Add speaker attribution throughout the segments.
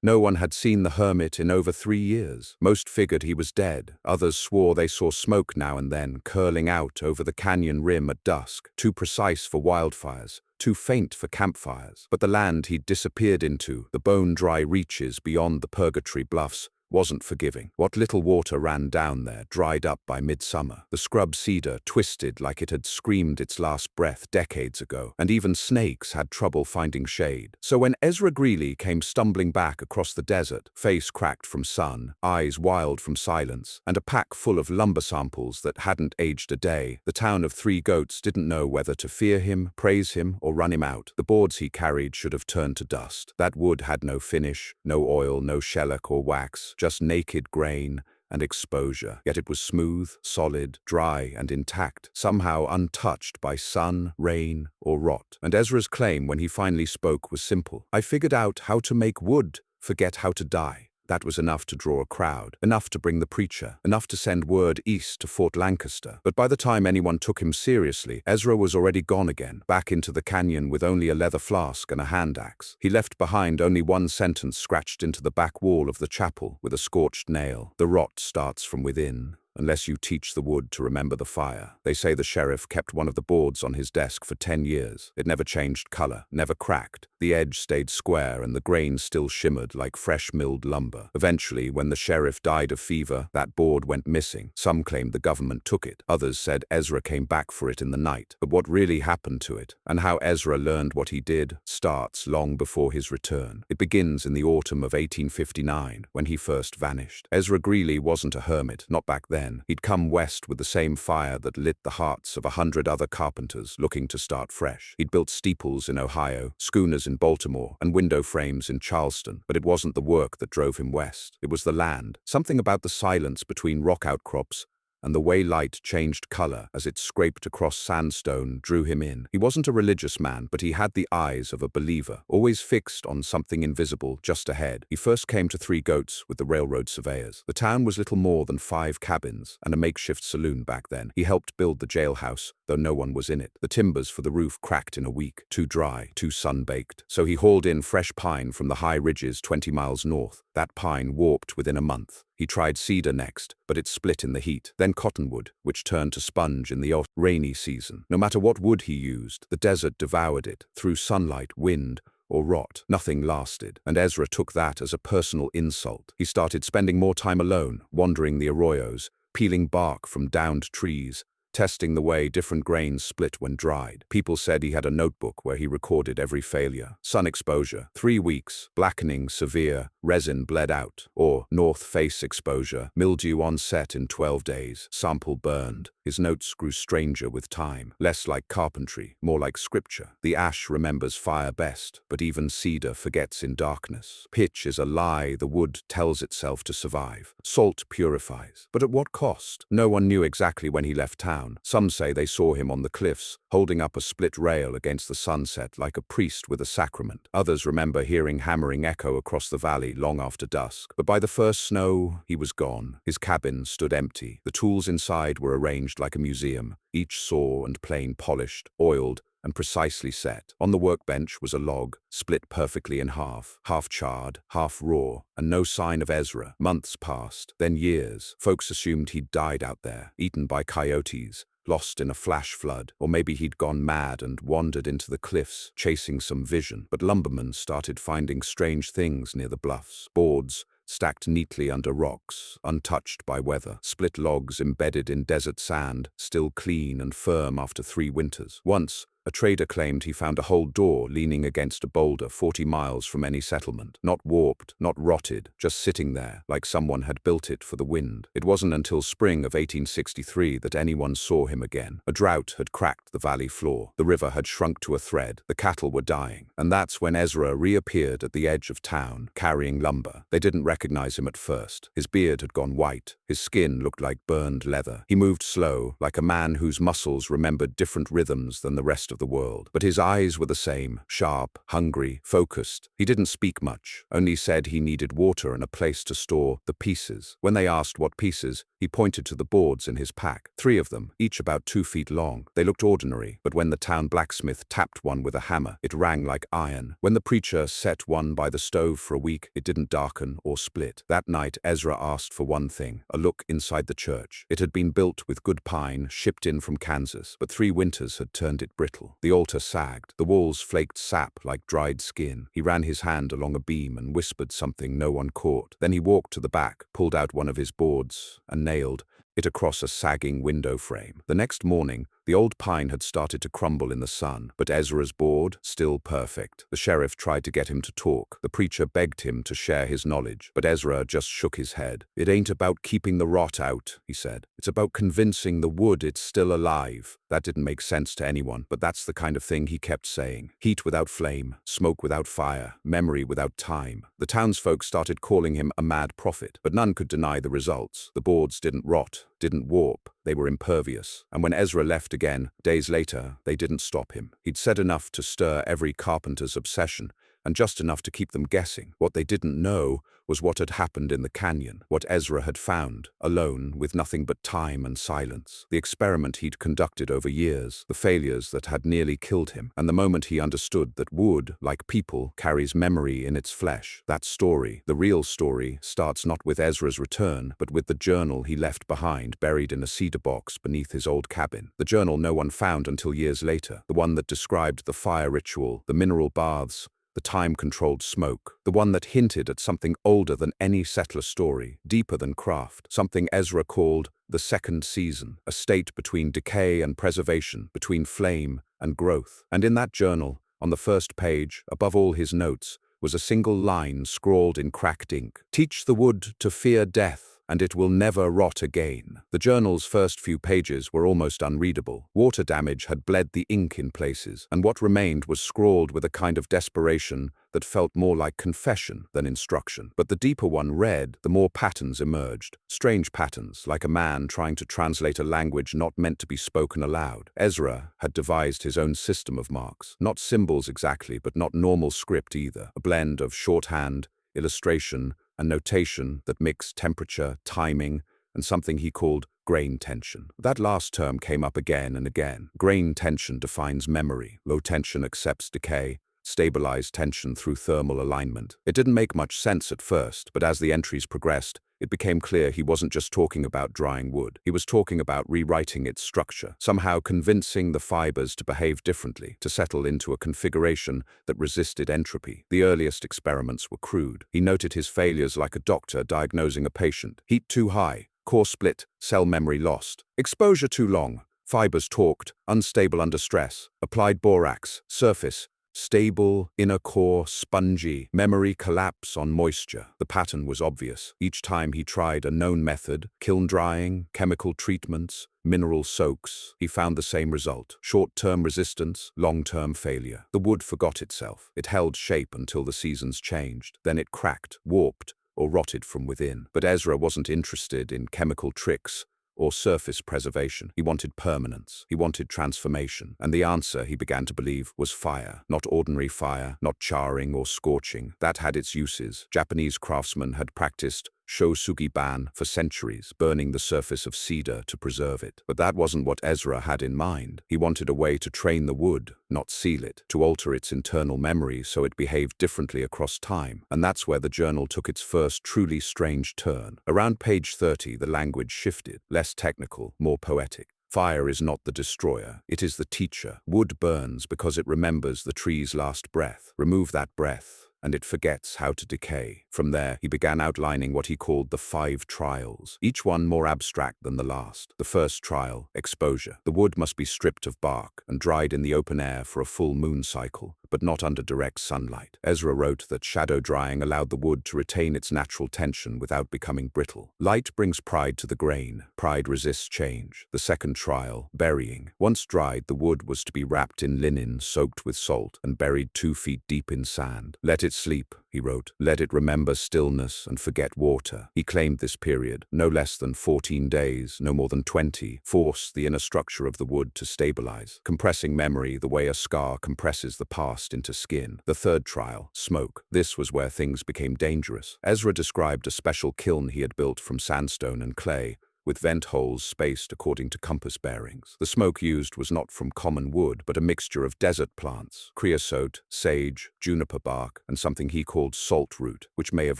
Speaker 1: No one had seen the Hermit in over 3 years. Most figured he was dead. Others swore they saw smoke now and then curling out over the canyon rim at dusk, too precise for wildfires, too faint for campfires. But the land he'd disappeared into, the bone-dry reaches beyond the Purgatory Bluffs, wasn't forgiving. What little water ran down there dried up by midsummer. The scrub cedar twisted like it had screamed its last breath decades ago, and even snakes had trouble finding shade. So when Ezra Greeley came stumbling back across the desert, face cracked from sun, eyes wild from silence, and a pack full of lumber samples that hadn't aged a day, the town of Three Goats didn't know whether to fear him, praise him, or run him out. The boards he carried should have turned to dust. That wood had no finish, no oil, no shellac or wax, just naked grain and exposure. Yet it was smooth, solid, dry, and intact, somehow untouched by sun, rain, or rot. And Ezra's claim when he finally spoke was simple. I figured out how to make wood forget how to die. That was enough to draw a crowd, enough to bring the preacher, enough to send word east to Fort Lancaster. But by the time anyone took him seriously, Ezra was already gone again, back into the canyon with only a leather flask and a hand axe. He left behind only one sentence scratched into the back wall of the chapel with a scorched nail. The rot starts from within, unless you teach the wood to remember the fire. They say the sheriff kept one of the boards on his desk for 10 years. It never changed color, never cracked. The edge stayed square and the grain still shimmered like fresh milled lumber. Eventually, when the sheriff died of fever, that board went missing. Some claimed the government took it. Others said Ezra came back for it in the night. But what really happened to it, and how Ezra learned what he did, starts long before his return. It begins in the autumn of 1859, when he first vanished. Ezra Greeley wasn't a hermit, not back then. He'd come west with the same fire that lit the hearts of 100 other carpenters looking to start fresh. He'd built steeples in Ohio, schooners in Baltimore, and window frames in Charleston. But it wasn't the work that drove him west. It was the land. Something about the silence between rock outcrops and the way light changed color as it scraped across sandstone drew him in. He wasn't a religious man, but he had the eyes of a believer, always fixed on something invisible just ahead. He first came to Three Goats with the railroad surveyors. The town was little more than 5 cabins and a makeshift saloon back then. He helped build the jailhouse, though no one was in it. The timbers for the roof cracked in a week, too dry, too sun-baked. So he hauled in fresh pine from the high ridges 20 miles north. That pine warped within a month. He tried cedar next, but it split in the heat. Then cottonwood, which turned to sponge in the rainy season. No matter what wood he used, the desert devoured it, through sunlight, wind, or rot. Nothing lasted, and Ezra took that as a personal insult. He started spending more time alone, wandering the arroyos, peeling bark from downed trees, testing the way different grains split when dried. People said he had a notebook where he recorded every failure. Sun exposure, 3 weeks, blackening severe, resin bled out. Or north face exposure, mildew onset in 12 days, sample burned. His notes grew stranger with time, less like carpentry, more like scripture. The ash remembers fire best, but even cedar forgets in darkness. Pitch is a lie the wood tells itself to survive. Salt purifies. But at what cost? No one knew exactly when he left town. Some say they saw him on the cliffs, holding up a split rail against the sunset like a priest with a sacrament. Others remember hearing hammering echo across the valley long after dusk. But by the first snow, he was gone. His cabin stood empty. The tools inside were arranged like a museum, each saw and plane polished, oiled, and precisely set. On the workbench was a log, split perfectly in half charred, half raw, and no sign of Ezra. Months passed, then years. Folks assumed he'd died out there, eaten by coyotes, lost in a flash flood, or maybe he'd gone mad and wandered into the cliffs, chasing some vision. But lumbermen started finding strange things near the bluffs. Boards stacked neatly under rocks, untouched by weather. Split logs embedded in desert sand, still clean and firm after 3 winters. Once, a trader claimed he found a whole door leaning against a boulder 40 miles from any settlement. Not warped, not rotted, just sitting there, like someone had built it for the wind. It wasn't until spring of 1863 that anyone saw him again. A drought had cracked the valley floor. The river had shrunk to a thread. The cattle were dying. And that's when Ezra reappeared at the edge of town, carrying lumber. They didn't recognize recognize him at first. His beard had gone white. His skin looked like burned leather. He moved slow, like a man whose muscles remembered different rhythms than the rest of the world. But his eyes were the same, sharp, hungry, focused. He didn't speak much, only said he needed water and a place to store the pieces. When they asked what pieces, he pointed to the boards in his pack. 3 of them, each about 2 feet long. They looked ordinary, but when the town blacksmith tapped one with a hammer, it rang like iron. When the preacher set one by the stove for a week, it didn't darken or split. That night, Ezra asked for one thing, a look inside the church. It had been built with good pine, shipped in from Kansas, but 3 winters had turned it brittle. The altar sagged. The walls flaked sap like dried skin. He ran his hand along a beam and whispered something no one caught. Then he walked to the back, pulled out one of his boards, and nailed it across a sagging window frame. The next morning, the old pine had started to crumble in the sun, but Ezra's board, still perfect. The sheriff tried to get him to talk. The preacher begged him to share his knowledge, but Ezra just shook his head. "It ain't about keeping the rot out," he said. "It's about convincing the wood it's still alive." That didn't make sense to anyone, but that's the kind of thing he kept saying. Heat without flame, smoke without fire, memory without time. The townsfolk started calling him a mad prophet, but none could deny the results. The boards didn't rot, didn't warp, they were impervious. And when Ezra left again, days later, they didn't stop him. He'd said enough to stir every carpenter's obsession, and just enough to keep them guessing. What they didn't know was what had happened in the canyon, what Ezra had found, alone, with nothing but time and silence. The experiment he'd conducted over years, the failures that had nearly killed him, and the moment he understood that wood, like people, carries memory in its flesh. That story, the real story, starts not with Ezra's return, but with the journal he left behind, buried in a cedar box beneath his old cabin. The journal no one found until years later, the one that described the fire ritual, the mineral baths, the time-controlled smoke, the one that hinted at something older than any settler story, deeper than craft, something Ezra called the second season, a state between decay and preservation, between flame and growth. And in that journal, on the first page, above all his notes, was a single line scrawled in cracked ink: "Teach the wood to fear death, and it will never rot again." The journal's first few pages were almost unreadable. Water damage had bled the ink in places, and what remained was scrawled with a kind of desperation that felt more like confession than instruction. But the deeper one read, the more patterns emerged. Strange patterns, like a man trying to translate a language not meant to be spoken aloud. Ezra had devised his own system of marks. Not symbols exactly, but not normal script either. A blend of shorthand, illustration, and notation that mixed temperature, timing, and something he called grain tension. That last term came up again and again. Grain tension defines memory. Low tension accepts decay. Stabilized tension through thermal alignment. It didn't make much sense at first, but as the entries progressed, it became clear he wasn't just talking about drying wood. He was talking about rewriting its structure, somehow convincing the fibers to behave differently, to settle into a configuration that resisted entropy. The earliest experiments were crude. He noted his failures like a doctor diagnosing a patient. Heat too high, core split, cell memory lost. Exposure too long, fibers torqued, unstable under stress. Applied borax, surface, stable, inner core, spongy, memory collapse on moisture. The pattern was obvious. Each time he tried a known method, kiln drying, chemical treatments, mineral soaks, he found the same result. Short-term resistance, long-term failure. The wood forgot itself. It held shape until the seasons changed. Then it cracked, warped, or rotted from within. But Ezra wasn't interested in chemical tricks or surface preservation. He wanted permanence. He wanted transformation. And the answer, he began to believe, was fire. Not ordinary fire, not charring or scorching. That had its uses. Japanese craftsmen had practiced shosugi-ban for centuries, burning the surface of cedar to preserve it. But that wasn't what Ezra had in mind. He wanted a way to train the wood, not seal it, to alter its internal memory so it behaved differently across time. And that's where the journal took its first truly strange turn. Around page 30, the language shifted, less technical, more poetic. Fire is not the destroyer, it is the teacher. Wood burns because it remembers the tree's last breath. Remove that breath, and it forgets how to decay. From there, he began outlining what he called the 5 trials, each one more abstract than the last. The first trial, exposure. The wood must be stripped of bark and dried in the open air for a full moon cycle, but not under direct sunlight. Ezra wrote that shadow drying allowed the wood to retain its natural tension without becoming brittle. Light brings pride to the grain. Pride resists change. The second trial, burying. Once dried, the wood was to be wrapped in linen soaked with salt and buried 2 feet deep in sand. Let it sleep, he wrote. Let it remember stillness and forget water. He claimed this period, no less than 14 days, no more than 20, forced the inner structure of the wood to stabilize, compressing memory the way a scar compresses the past into skin. The third trial, smoke. This was where things became dangerous. Ezra described a special kiln he had built from sandstone and clay, with vent holes spaced according to compass bearings. The smoke used was not from common wood, but a mixture of desert plants, creosote, sage, juniper bark, and something he called salt root, which may have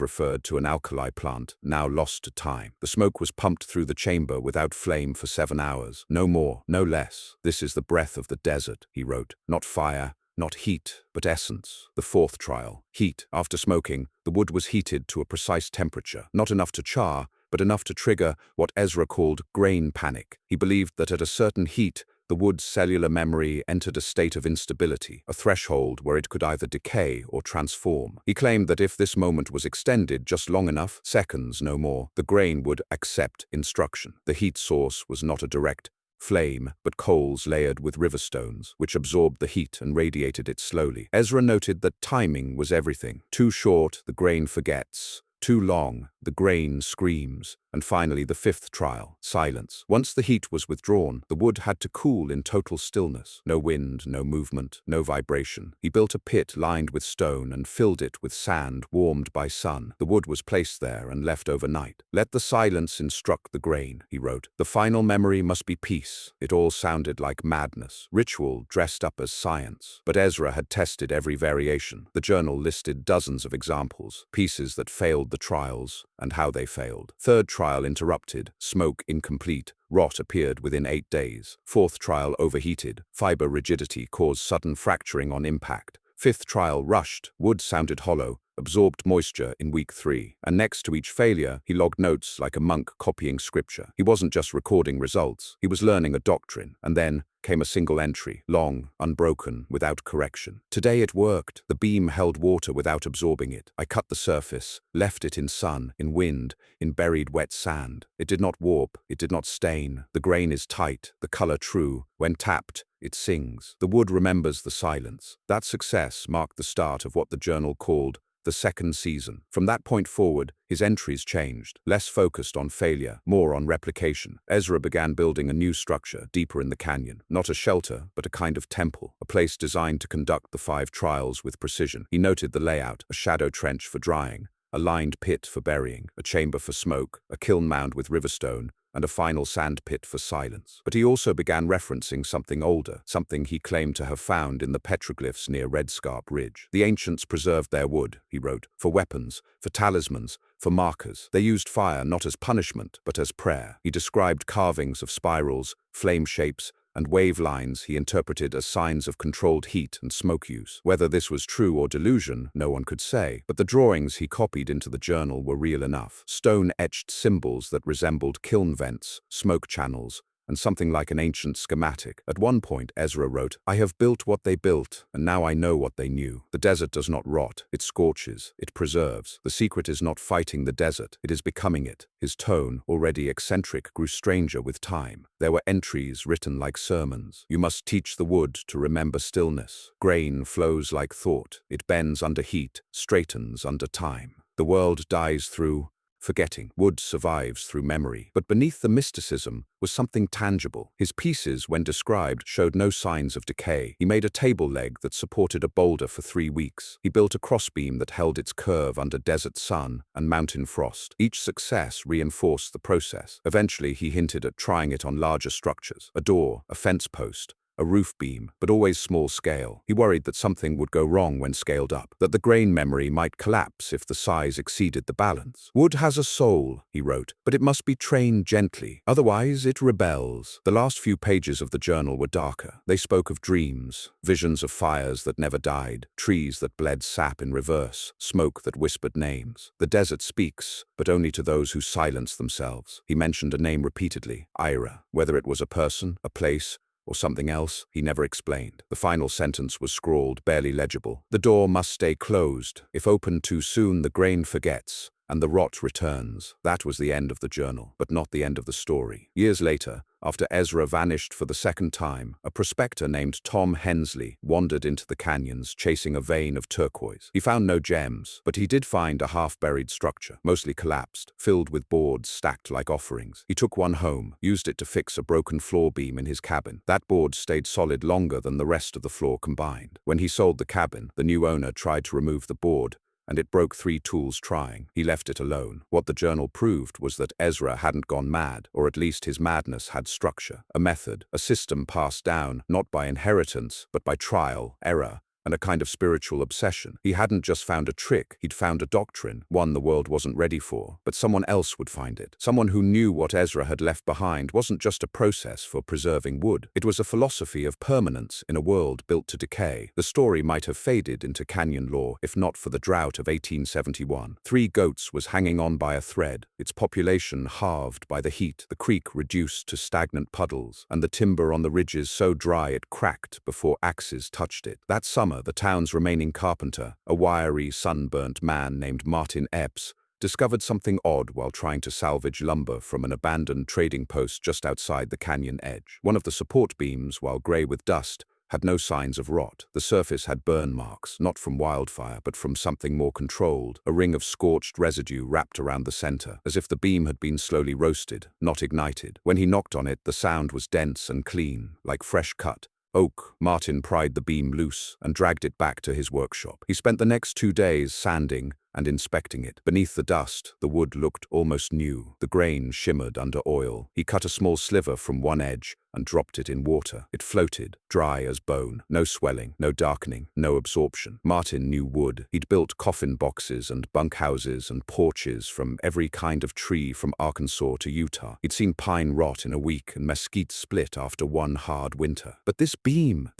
Speaker 1: referred to an alkali plant, now lost to time. The smoke was pumped through the chamber without flame for 7 hours. No more, no less. This is the breath of the desert, he wrote. Not fire, not heat, but essence. The fourth trial, heat. After smoking, the wood was heated to a precise temperature, not enough to char, but enough to trigger what Ezra called grain panic. He believed that at a certain heat, the wood's cellular memory entered a state of instability, a threshold where it could either decay or transform. He claimed that if this moment was extended just long enough, seconds no more, the grain would accept instruction. The heat source was not a direct flame, but coals layered with river stones, which absorbed the heat and radiated it slowly. Ezra noted that timing was everything. Too short, the grain forgets. Too long, the grain screams. And finally, the fifth trial, silence. Once the heat was withdrawn, the wood had to cool in total stillness. No wind, no movement, no vibration. He built a pit lined with stone and filled it with sand warmed by sun. The wood was placed there and left overnight. Let the silence instruct the grain, he wrote. The final memory must be peace. It all sounded like madness, ritual dressed up as science. But Ezra had tested every variation. The journal listed dozens of examples, pieces that failed the trials, and how they failed. Third trial interrupted, smoke incomplete, rot appeared within 8 days. Fourth trial overheated, fiber rigidity caused sudden fracturing on impact. Fifth trial rushed, wood sounded hollow, absorbed moisture in week 3. And next to each failure, he logged notes like a monk copying scripture. He wasn't just recording results, he was learning a doctrine. And then came a single entry, long, unbroken, without correction. Today it worked. The beam held water without absorbing it. I cut the surface, left it in sun, in wind, in buried wet sand. It did not warp, it did not stain. The grain is tight, the color true. When tapped, it sings. The wood remembers the silence. That success marked the start of what the journal called the second season. From that point forward, his entries changed, less focused on failure, more on replication. Ezra began building a new structure deeper in the canyon, not a shelter, but a kind of temple, a place designed to conduct the 5 trials with precision. He noted the layout, a shadow trench for drying, a lined pit for burying, a chamber for smoke, a kiln mound with riverstone, and a final sand pit for silence. But he also began referencing something older, something he claimed to have found in the petroglyphs near Red Scarp Ridge. The ancients preserved their wood, he wrote, for weapons, for talismans, for markers. They used fire not as punishment, but as prayer. He described carvings of spirals, flame shapes, and wave lines he interpreted as signs of controlled heat and smoke use. Whether this was true or delusion, no one could say, but the drawings he copied into the journal were real enough. Stone-etched symbols that resembled kiln vents, smoke channels, and something like an ancient schematic. At one point, Ezra wrote, "I have built what they built, and now I know what they knew. The desert does not rot, it scorches, it preserves. The secret is not fighting the desert, it is becoming it." His tone, already eccentric, grew stranger with time. There were entries written like sermons. You must teach the wood to remember stillness. Grain flows like thought. It bends under heat, straightens under time. The world dies through forgetting. Wood survives through memory. But beneath the mysticism was something tangible. His pieces, when described, showed no signs of decay. He made a table leg that supported a boulder for 3 weeks. He built a crossbeam that held its curve under desert sun and mountain frost. Each success reinforced the process. Eventually, he hinted at trying it on larger structures, a door, a fence post, a roof beam, but always small scale. He worried that something would go wrong when scaled up, that the grain memory might collapse if the size exceeded the balance. Wood has a soul, he wrote, but it must be trained gently, otherwise it rebels. The last few pages of the journal were darker. They spoke of dreams, visions of fires that never died, trees that bled sap in reverse, smoke that whispered names. The desert speaks, but only to those who silence themselves. He mentioned a name repeatedly, Ira. Whether it was a person, a place, or something else, he never explained. The final sentence was scrawled, barely legible. The door must stay closed. If opened too soon, the grain forgets, and the rot returns. That was the end of the journal, but not the end of the story. Years later, After Ezra vanished for the second time, a prospector named Tom Hensley wandered into the canyons chasing a vein of turquoise. He found no gems, but he did find a half-buried structure, mostly collapsed, filled with boards stacked like offerings. He took one home, used it to fix a broken floor beam in his cabin. That board stayed solid longer than the rest of the floor combined. When he sold the cabin, the new owner tried to remove the board, and it broke 3 tools trying. He left it alone. What the journal proved was that Ezra hadn't gone mad, or at least his madness had structure, a method, a system passed down, not by inheritance, but by trial, error, and a kind of spiritual obsession. He hadn't just found a trick, he'd found a doctrine, one the world wasn't ready for, but someone else would find it. Someone who knew what Ezra had left behind wasn't just a process for preserving wood. It was a philosophy of permanence in a world built to decay. The story might have faded into canyon lore if not for the drought of 1871. 3 Goats was hanging on by a thread, its population halved by the heat, the creek reduced to stagnant puddles, and the timber on the ridges so dry it cracked before axes touched it. That summer, the town's remaining carpenter, a wiry, sunburnt man named Martin Epps, discovered something odd while trying to salvage lumber from an abandoned trading post just outside the canyon edge. One of the support beams, while gray with dust, had no signs of rot. The surface had burn marks, not from wildfire, but from something more controlled, a ring of scorched residue wrapped around the center, as if the beam had been slowly roasted, not ignited. When he knocked on it, the sound was dense and clean, like fresh cut oak. Martin pried the beam loose and dragged it back to his workshop. He spent the next 2 days sanding and inspecting it. Beneath the dust, the wood looked almost new. The grain shimmered under oil. He cut a small sliver from one edge and dropped it in water. It floated, dry as bone. No swelling, no darkening, no absorption. Martin knew wood. He'd built coffin boxes and bunkhouses and porches from every kind of tree from Arkansas to Utah. He'd seen pine rot in a week and mesquite split after one hard winter. But this beam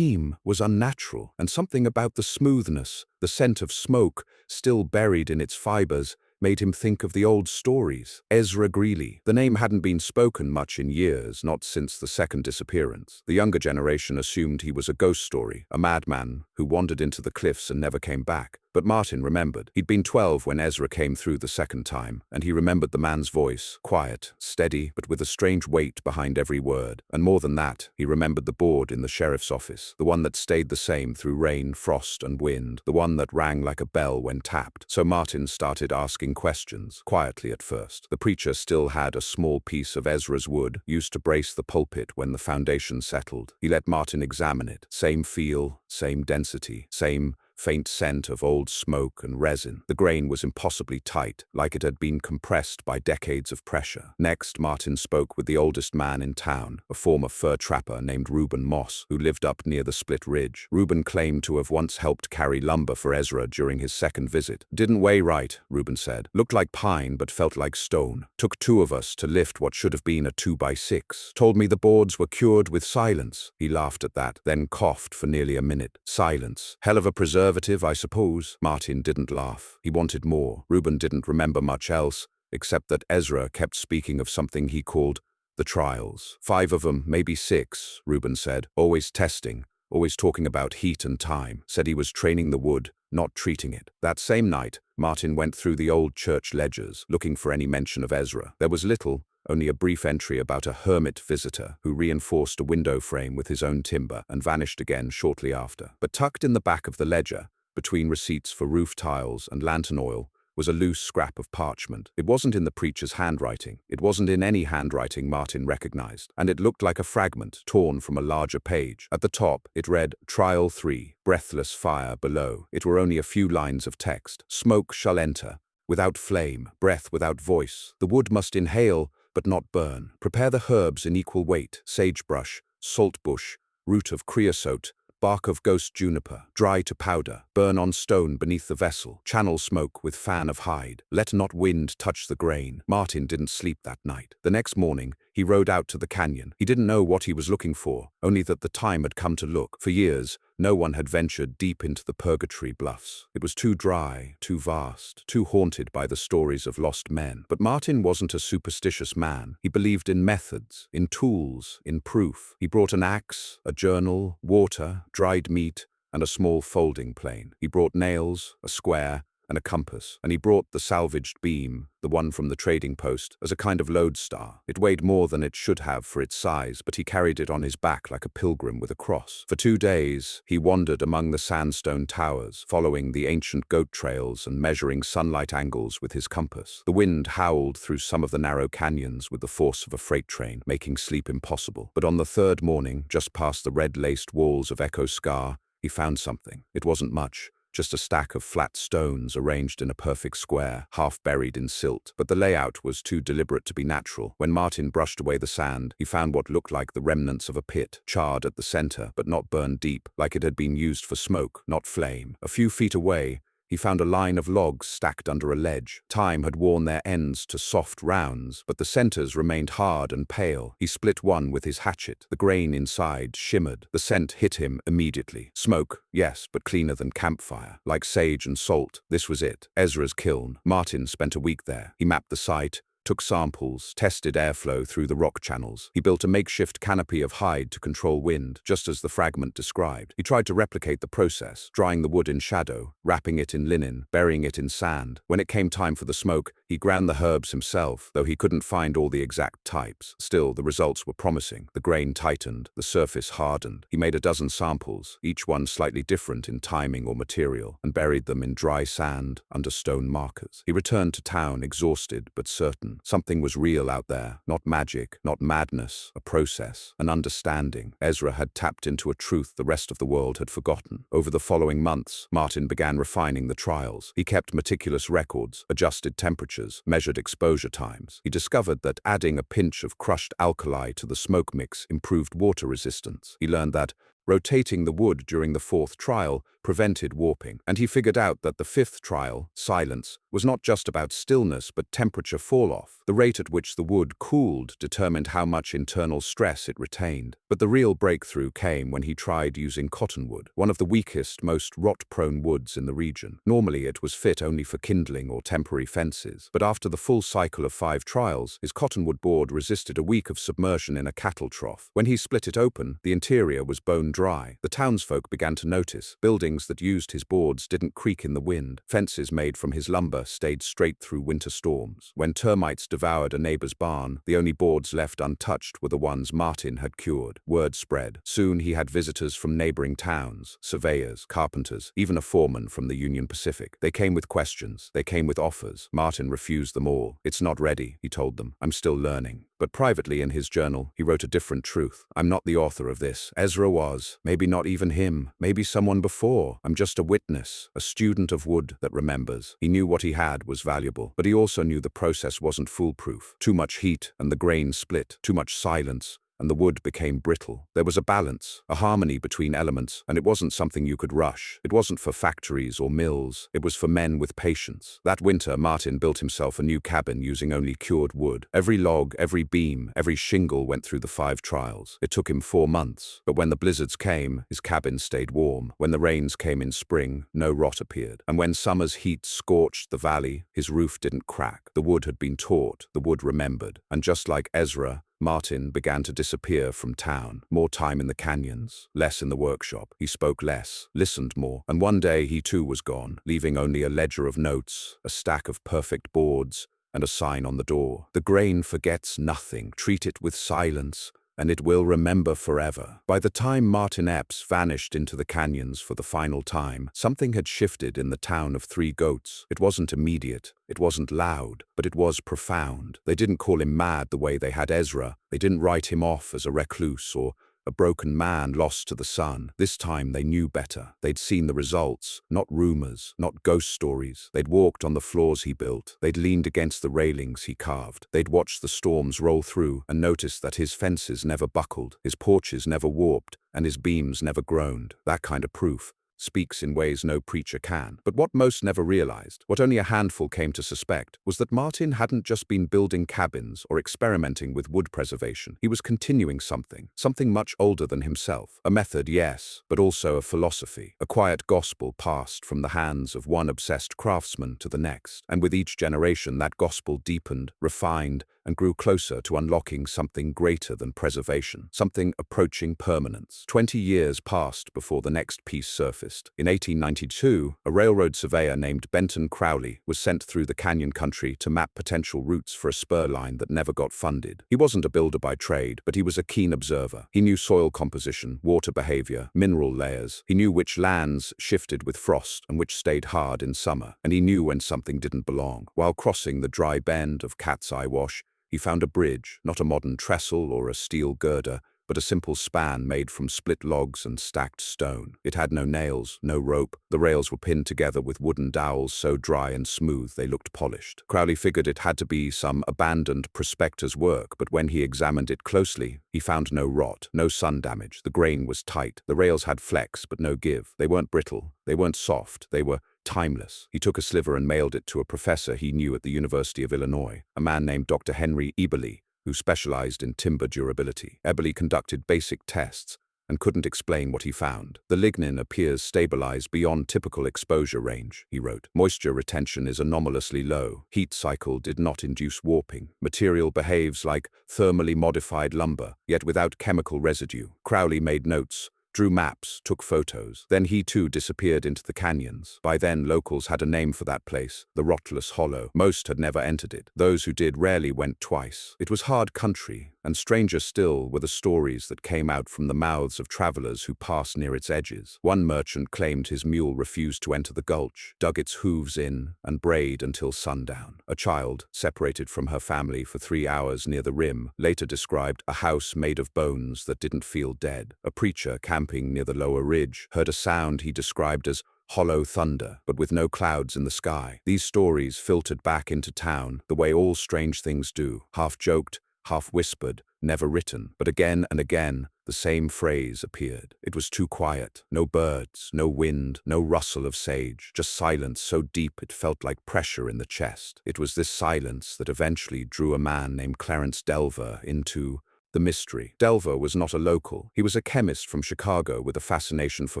Speaker 1: was unnatural, and something about the smoothness, the scent of smoke, still buried in its fibers, made him think of the old stories. Ezra Greeley. The name hadn't been spoken much in years, not since the second disappearance. The younger generation assumed he was a ghost story, a madman who wandered into the cliffs and never came back. But Martin remembered. He'd been 12 when Ezra came through the second time, and he remembered the man's voice, quiet, steady, but with a strange weight behind every word. And more than that, he remembered the board in the sheriff's office, the one that stayed the same through rain, frost, and wind, the one that rang like a bell when tapped. So Martin started asking questions, quietly at first. The preacher still had a small piece of Ezra's wood, used to brace the pulpit when the foundation settled. He let Martin examine it. Same feel, same density, same faint scent of old smoke and resin. The grain was impossibly tight, like it had been compressed by decades of pressure. Next, Martin spoke with the oldest man in town, a former fur trapper named Reuben Moss, who lived up near the Split Ridge. Reuben claimed to have once helped carry lumber for Ezra during his second visit. Didn't weigh right, Reuben said. Looked like pine, but felt like stone. Took 2 of us to lift what should have been a 2x6. Told me the boards were cured with silence. He laughed at that, then coughed for nearly a minute. Silence. Hell of a preservative, I suppose. Martin didn't laugh. He wanted more. Reuben didn't remember much else, except that Ezra kept speaking of something he called the trials. 5 of them, maybe 6, Reuben said. Always testing, always talking about heat and time. Said he was training the wood, not treating it. That same night, Martin went through the old church ledgers, looking for any mention of Ezra. There was little, only a brief entry about a hermit visitor who reinforced a window frame with his own timber and vanished again shortly after. But tucked in the back of the ledger, between receipts for roof tiles and lantern oil, was a loose scrap of parchment. It wasn't in the preacher's handwriting. It wasn't in any handwriting Martin recognized, and it looked like a fragment torn from a larger page. At the top, it read, Trial 3, breathless fire below. It were only a few lines of text. Smoke shall enter, without flame, breath without voice. The wood must inhale, but not burn. Prepare the herbs in equal weight, sagebrush, saltbush, root of creosote, bark of ghost juniper, dry to powder, burn on stone beneath the vessel, channel smoke with fan of hide. Let not wind touch the grain. Martin didn't sleep that night. The next morning, he rode out to the canyon. He didn't know what he was looking for, only that the time had come to look. For years, no one had ventured deep into the Purgatory Bluffs. It was too dry, too vast, too haunted by the stories of lost men. But Martin wasn't a superstitious man. He believed in methods, in tools, in proof. He brought an axe, a journal, water, dried meat, and a small folding plane. He brought nails, a square, and a compass, and he brought the salvaged beam, the one from the trading post, as a kind of lodestar. It weighed more than it should have for its size, but he carried it on his back like a pilgrim with a cross. For 2 days, he wandered among the sandstone towers, following the ancient goat trails and measuring sunlight angles with his compass. The wind howled through some of the narrow canyons with the force of a freight train, making sleep impossible. But on the 3rd morning, just past the red-laced walls of Echo Scar, he found something. It wasn't much. Just a stack of flat stones arranged in a perfect square, half buried in silt. But the layout was too deliberate to be natural. When Martin brushed away the sand, he found what looked like the remnants of a pit, charred at the center, but not burned deep, like it had been used for smoke, not flame. A few feet away, he found a line of logs stacked under a ledge. Time had worn their ends to soft rounds, but the centers remained hard and pale. He split one with his hatchet. The grain inside shimmered. The scent hit him immediately. Smoke, yes, but cleaner than campfire. Like sage and salt, this was it. Ezra's kiln. Martin spent a week there. He mapped the site, took samples, tested airflow through the rock channels. He built a makeshift canopy of hide to control wind, just as the fragment described. He tried to replicate the process, drying the wood in shadow, wrapping it in linen, burying it in sand. When it came time for the smoke, he ground the herbs himself, though he couldn't find all the exact types. Still, the results were promising. The grain tightened, the surface hardened. He made a dozen samples, each one slightly different in timing or material, and buried them in dry sand under stone markers. He returned to town exhausted but certain. Something was real out there, not magic, not madness, a process, an understanding. Ezra had tapped into a truth the rest of the world had forgotten. Over the following months, Martin began refining the trials. He kept meticulous records, adjusted temperatures, measured exposure times. He discovered that adding a pinch of crushed alkali to the smoke mix improved water resistance. He learned that rotating the wood during the 4th trial prevented warping, and he figured out that the 5th trial, silence, was not just about stillness but temperature fall-off. The rate at which the wood cooled determined how much internal stress it retained. But the real breakthrough came when he tried using cottonwood, one of the weakest, most rot-prone woods in the region. Normally it was fit only for kindling or temporary fences, but after the full cycle of 5 trials, his cottonwood board resisted a week of submersion in a cattle trough. When he split it open, the interior was bone dry. The townsfolk began to notice. Buildings that used his boards didn't creak in the wind. Fences made from his lumber stayed straight through winter storms. When termites devoured a neighbor's barn, the only boards left untouched were the ones Martin had cured. Word spread. Soon he had visitors from neighboring towns, surveyors, carpenters, even a foreman from the Union Pacific. They came with questions. They came with offers. Martin refused them all. "It's not ready," he told them. "I'm still learning." But privately in his journal, he wrote a different truth. "I'm not the author of this. Ezra was. Maybe not even him. Maybe someone before. I'm just a witness, a student of wood that remembers." He knew what he had was valuable, but he also knew the process wasn't foolproof. Too much heat and the grain split. Too much silence and the wood became brittle. There was a balance, a harmony between elements, and it wasn't something you could rush. It wasn't for factories or mills. It was for men with patience. That winter, Martin built himself a new cabin using only cured wood. Every log, every beam, every shingle went through the 5 trials. It took him 4 months, but when the blizzards came, his cabin stayed warm. When the rains came in spring, no rot appeared. And when summer's heat scorched the valley, his roof didn't crack. The wood had been taught, the wood remembered. And just like Ezra, Martin began to disappear from town. More time in the canyons, less in the workshop. He spoke less, listened more, and one day he too was gone, leaving only a ledger of notes, a stack of perfect boards, and a sign on the door. "The grain forgets nothing. Treat it with silence, and it will remember forever." By the time Martin Epps vanished into the canyons for the final time, something had shifted in the town of 3 Goats. It wasn't immediate, it wasn't loud, but it was profound. They didn't call him mad the way they had Ezra. They didn't write him off as a recluse or a broken man lost to the sun. This time they knew better. They'd seen the results, not rumors, not ghost stories. They'd walked on the floors he built. They'd leaned against the railings he carved. They'd watched the storms roll through and noticed that his fences never buckled, his porches never warped, and his beams never groaned. That kind of proof speaks in ways no preacher can. But what most never realized, what only a handful came to suspect, was that Martin hadn't just been building cabins or experimenting with wood preservation. He was continuing something much older than himself. A method, yes, but also a philosophy, a quiet gospel passed from the hands of one obsessed craftsman to the next. And with each generation, that gospel deepened, refined, and grew closer to unlocking something greater than preservation, something approaching permanence. 20 years passed before the next piece surfaced. scientist. In 1892, a railroad surveyor named Benton Crowley was sent through the canyon country to map potential routes for a spur line that never got funded. He wasn't a builder by trade, but he was a keen observer. He knew soil composition, water behavior, mineral layers. He knew which lands shifted with frost and which stayed hard in summer, and he knew when something didn't belong. While crossing the dry bend of Cat's Eye Wash, he found a bridge, not a modern trestle or a steel girder, but a simple span made from split logs and stacked stone. It had no nails, no rope. The rails were pinned together with wooden dowels so dry and smooth they looked polished. Crowley figured it had to be some abandoned prospector's work, but when he examined it closely, he found no rot, no sun damage. The grain was tight. The rails had flex, but no give. They weren't brittle. They weren't soft. They were timeless. He took a sliver and mailed it to a professor he knew at the University of Illinois, a man named Dr. Henry Eberly, who specialized in timber durability. Eberly conducted basic tests and couldn't explain what he found. The lignin appears stabilized beyond typical exposure range, he wrote. Moisture retention is anomalously low. Heat cycle did not induce warping. Material behaves like thermally modified lumber, yet without chemical residue. Crowley made notes, drew maps, took photos. Then he too disappeared into the canyons. By then, locals had a name for that place, the Rotless Hollow. Most had never entered it. Those who did rarely went twice. It was hard country, and stranger still were the stories that came out from the mouths of travelers who passed near its edges. One merchant claimed his mule refused to enter the gulch, dug its hooves in, and brayed until sundown. A child, separated from her family for 3 hours near the rim, later described a house made of bones that didn't feel dead. A preacher camping near the lower ridge heard a sound he described as hollow thunder, but with no clouds in the sky. These stories filtered back into town, the way all strange things do, half-joked, half-whispered, never written. But again and again, the same phrase appeared. It was too quiet. No birds, no wind, no rustle of sage, just silence so deep it felt like pressure in the chest. It was this silence that eventually drew a man named Clarence Delver into the mystery. Delver was not a local. He was a chemist from Chicago with a fascination for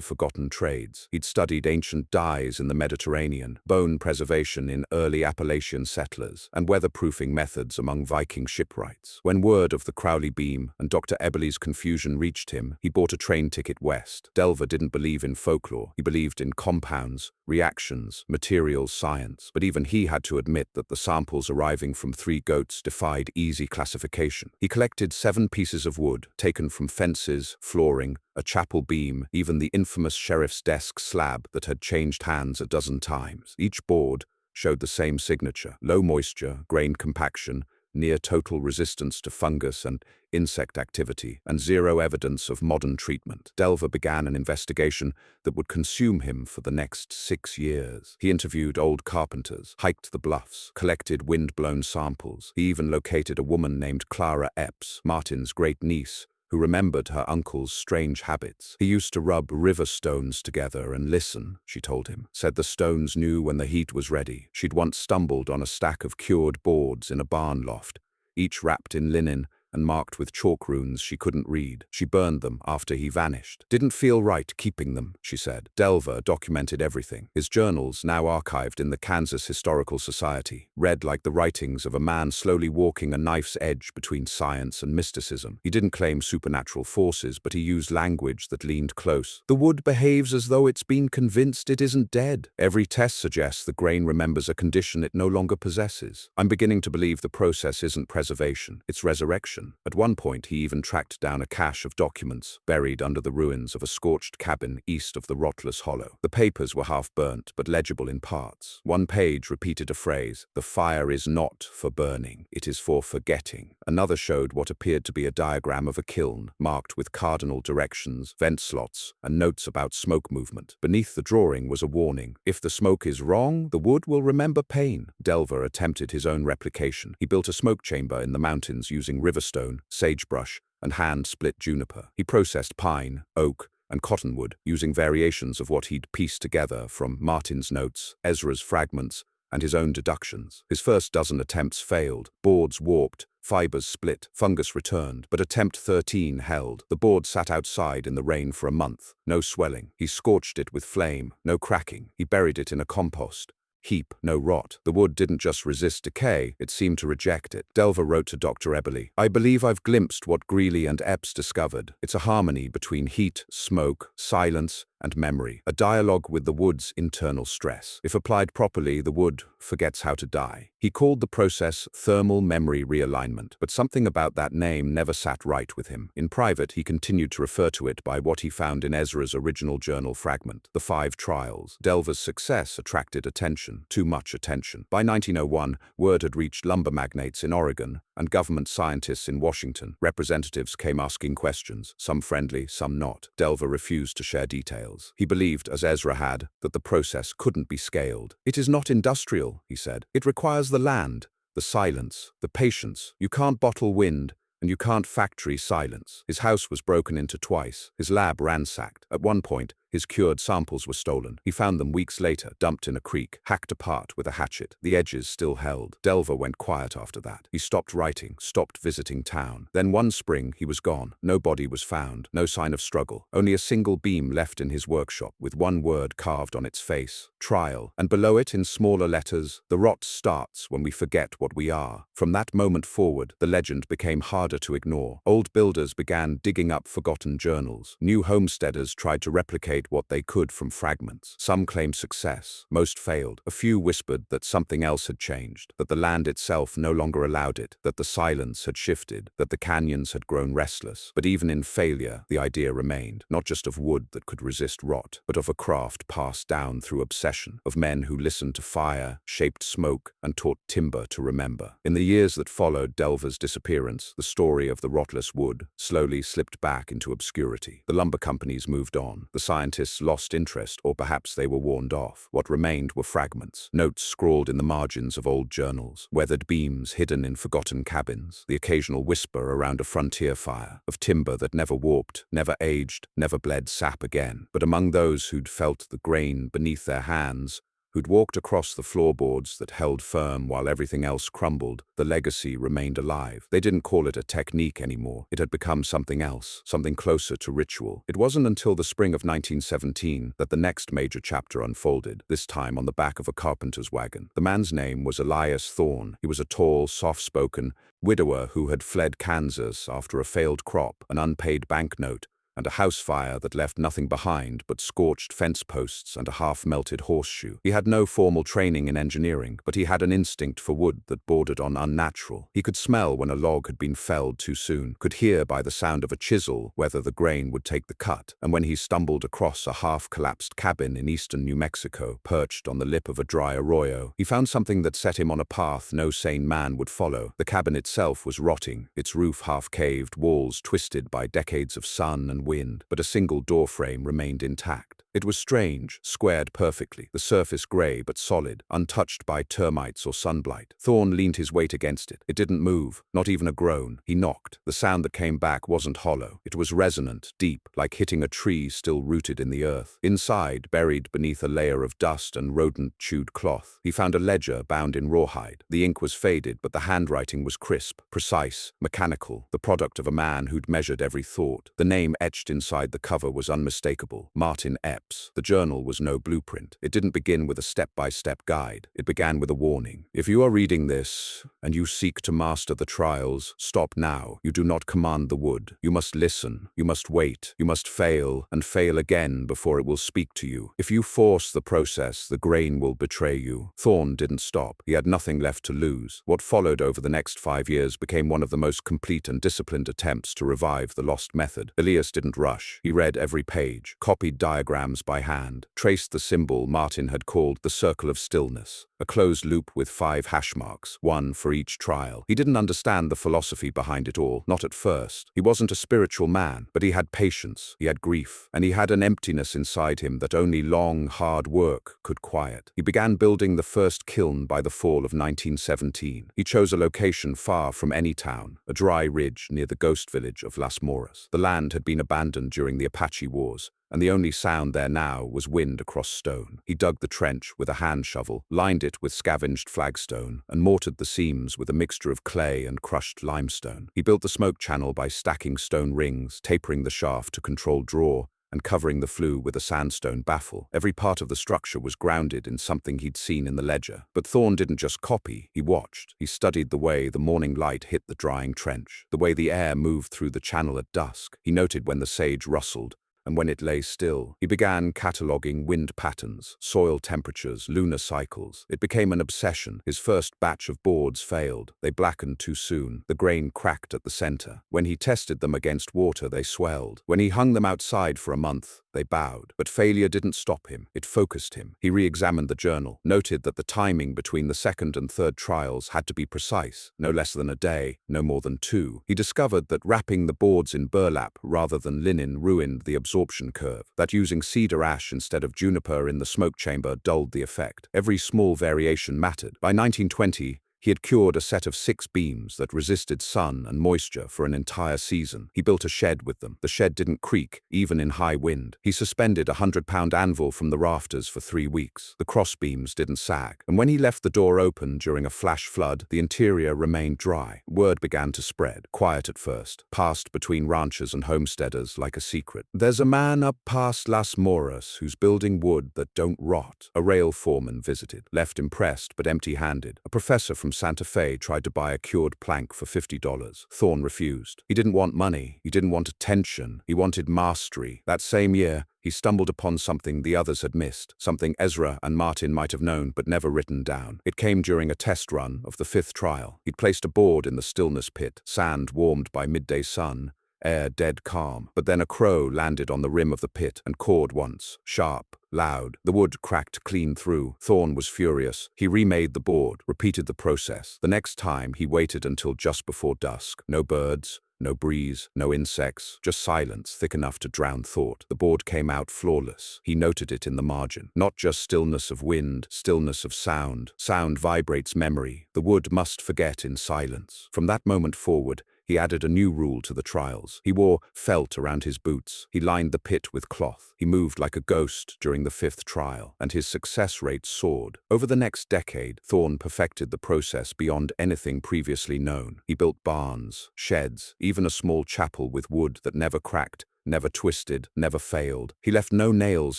Speaker 1: forgotten trades. He'd studied ancient dyes in the Mediterranean, bone preservation in early Appalachian settlers, and weatherproofing methods among Viking shipwrights. When word of the Crowley beam and Dr. Eberly's confusion reached him, he bought a train ticket west. Delver didn't believe in folklore. He believed in compounds, reactions, materials science. But even he had to admit that the samples arriving from 3 goats defied easy classification. He collected 7 pieces of wood, taken from fences, flooring, a chapel beam, even the infamous sheriff's desk slab that had changed hands a dozen times. Each board showed the same signature: low moisture, grain compaction, near total resistance to fungus and insect activity, and zero evidence of modern treatment. Delver began an investigation that would consume him for the next 6 years. He interviewed old carpenters, hiked the bluffs, collected wind-blown samples. He even located a woman named Clara Epps, Martin's great-niece, who remembered her uncle's strange habits. He used to rub river stones together and listen, she told him. Said the stones knew when the heat was ready. She'd once stumbled on a stack of cured boards in a barn loft, each wrapped in linen and marked with chalk runes she couldn't read. She burned them after he vanished. Didn't feel right keeping them, she said. Delver documented everything. His journals, now archived in the Kansas Historical Society, read like the writings of a man slowly walking a knife's edge between science and mysticism. He didn't claim supernatural forces, but he used language that leaned close. The wood behaves as though it's been convinced it isn't dead. Every test suggests the grain remembers a condition it no longer possesses. I'm beginning to believe the process isn't preservation, it's resurrection. At one point, he even tracked down a cache of documents buried under the ruins of a scorched cabin east of the Rotless Hollow. The papers were half burnt, but legible in parts. One page repeated a phrase: "The fire is not for burning, it is for forgetting." Another showed what appeared to be a diagram of a kiln, marked with cardinal directions, vent slots, and notes about smoke movement. Beneath the drawing was a warning: if the smoke is wrong, the wood will remember pain. Delver attempted his own replication. He built a smoke chamber in the mountains using riverstone, sagebrush, and hand-split juniper. He processed pine, oak, and cottonwood, using variations of what he'd pieced together from Martin's notes, Ezra's fragments, and his own deductions. His first dozen attempts failed. Boards warped, fibers split, fungus returned, but attempt 13 held. The board sat outside in the rain for a month. No swelling. He scorched it with flame. No cracking. He buried it in a compost heap. No rot. The wood didn't just resist decay, it seemed to reject it. Delver wrote to Dr. Eberly, "I believe I've glimpsed what Greeley and Epps discovered. It's a harmony between heat, smoke, silence, and memory, a dialogue with the wood's internal stress. If applied properly, the wood forgets how to die. He called the process thermal memory realignment, but something about that name never sat right with him. In private, he continued to refer to it by what he found in Ezra's original journal fragment, The 5 Trials. Delver's success attracted attention, too much attention. By 1901, word had reached lumber magnates in Oregon and government scientists in Washington. Representatives came asking questions, some friendly, some not. Delver refused to share details. He believed, as Ezra had, that the process couldn't be scaled. "It is not industrial," he said. "It requires the land, the silence, the patience. You can't bottle wind, and you can't factory silence." His house was broken into twice, his lab ransacked. At one point, his cured samples were stolen. He found them weeks later, dumped in a creek, hacked apart with a hatchet. The edges still held. Delver went quiet after that. He stopped writing, stopped visiting town. Then one spring, he was gone. No body was found, no sign of struggle. Only a single beam left in his workshop, with one word carved on its face: trial. And below it, in smaller letters, "The rot starts when we forget what we are." From that moment forward, the legend became harder to ignore. Old builders began digging up forgotten journals. New homesteaders tried to replicate what they could from fragments. Some claimed success. Most failed. A few whispered that something else had changed, that the land itself no longer allowed it, that the silence had shifted, that the canyons had grown restless. But even in failure, the idea remained, not just of wood that could resist rot, but of a craft passed down through obsession, of men who listened to fire, shaped smoke, and taught timber to remember. In the years that followed Delver's disappearance, the story of the rotless wood slowly slipped back into obscurity. The lumber companies moved on. The scientists lost interest, or perhaps they were warned off. What remained were fragments, notes scrawled in the margins of old journals, weathered beams hidden in forgotten cabins, the occasional whisper around a frontier fire, of timber that never warped, never aged, never bled sap again. But among those who'd felt the grain beneath their hands, who'd walked across the floorboards that held firm while everything else crumbled, the legacy remained alive. They didn't call it a technique anymore. It had become something else, something closer to ritual. It wasn't until the spring of 1917 that the next major chapter unfolded, this time on the back of a carpenter's wagon. The man's name was Elias Thorne. He was a tall, soft-spoken widower who had fled Kansas after a failed crop, an unpaid banknote, and a house fire that left nothing behind but scorched fence posts and a half-melted horseshoe. He had no formal training in engineering, but he had an instinct for wood that bordered on unnatural. He could smell when a log had been felled too soon, could hear by the sound of a chisel whether the grain would take the cut, and when he stumbled across a half-collapsed cabin in eastern New Mexico, perched on the lip of a dry arroyo, he found something that set him on a path no sane man would follow. The cabin itself was rotting, its roof half-caved, walls twisted by decades of sun and wind, but a single doorframe remained intact. It was strange, squared perfectly, the surface gray but solid, untouched by termites or sunblight. Thorne leaned his weight against it. It didn't move, not even a groan. He knocked. The sound that came back wasn't hollow. It was resonant, deep, like hitting a tree still rooted in the earth. Inside, buried beneath a layer of dust and rodent-chewed cloth, he found a ledger bound in rawhide. The ink was faded, but the handwriting was crisp, precise, mechanical, the product of a man who'd measured every thought. The name etched inside the cover was unmistakable: Martin Epps. The journal was no blueprint. It didn't begin with a step-by-step guide. It began with a warning. "If you are reading this, and you seek to master the trials, stop now. You do not command the wood. You must listen. You must wait. You must fail, and fail again before it will speak to you. If you force the process, the grain will betray you." Thorne didn't stop. He had nothing left to lose. What followed over the next 5 years became one of the most complete and disciplined attempts to revive the lost method. Elias didn't rush. He read every page, copied diagrams by hand, traced the symbol Martin had called the circle of stillness, a closed loop with 5 hash marks, one for each trial. He didn't understand the philosophy behind it all, not at first. He wasn't a spiritual man, but he had patience, he had grief, and he had an emptiness inside him that only long, hard work could quiet. He began building the first kiln by the fall of 1917. He chose a location far from any town, a dry ridge near the ghost village of Las Moras. The land had been abandoned during the Apache Wars, and the only sound there now was wind across stone. He dug the trench with a hand shovel, lined it with scavenged flagstone, and mortared the seams with a mixture of clay and crushed limestone. He built the smoke channel by stacking stone rings, tapering the shaft to control draw, and covering the flue with a sandstone baffle. Every part of the structure was grounded in something he'd seen in the ledger. But Thorne didn't just copy, he watched. He studied the way the morning light hit the drying trench, the way the air moved through the channel at dusk. He noted when the sage rustled, and when it lay still, he began cataloging wind patterns, soil temperatures, lunar cycles. It became an obsession. His first batch of boards failed. They blackened too soon. The grain cracked at the center. When he tested them against water, they swelled. When he hung them outside for a month, they bowed. But failure didn't stop him. It focused him. He re-examined the journal, noted that the timing between the second and third trials had to be precise, no less than a day, no more than 2. He discovered that wrapping the boards in burlap rather than linen ruined the absorption curve, that using cedar ash instead of juniper in the smoke chamber dulled the effect. Every small variation mattered. By 1920, he had cured a set of 6 beams that resisted sun and moisture for an entire season. He built a shed with them. The shed didn't creak, even in high wind. He suspended a 100-pound anvil from the rafters for 3 weeks. The crossbeams didn't sag. And when he left the door open during a flash flood, the interior remained dry. Word began to spread, quiet at first, passed between ranchers and homesteaders like a secret. "There's a man up past Las Moras who's building wood that don't rot." A rail foreman visited, left impressed but empty-handed. A professor from Santa Fe tried to buy a cured plank for $50. Thorne refused. He didn't want money. He didn't want attention. He wanted mastery. That same year, he stumbled upon something the others had missed, something Ezra and Martin might have known but never written down. It came during a test run of the 5th trial. He'd placed a board in the stillness pit, sand warmed by midday sun, air dead calm. But then a crow landed on the rim of the pit and cawed once, sharp, loud. The wood cracked clean through. Thorne was furious. He remade the board, repeated the process. The next time, he waited until just before dusk. No birds, no breeze, no insects, just silence thick enough to drown thought. The board came out flawless. He noted it in the margin. Not just stillness of wind, stillness of sound. Sound vibrates memory. The wood must forget in silence. From that moment forward, he added a new rule to the trials. He wore felt around his boots. He lined the pit with cloth. He moved like a ghost during the 5th trial, and his success rate soared. Over the next decade, Thorne perfected the process beyond anything previously known. He built barns, sheds, even a small chapel with wood that never cracked, never twisted, never failed. He left no nails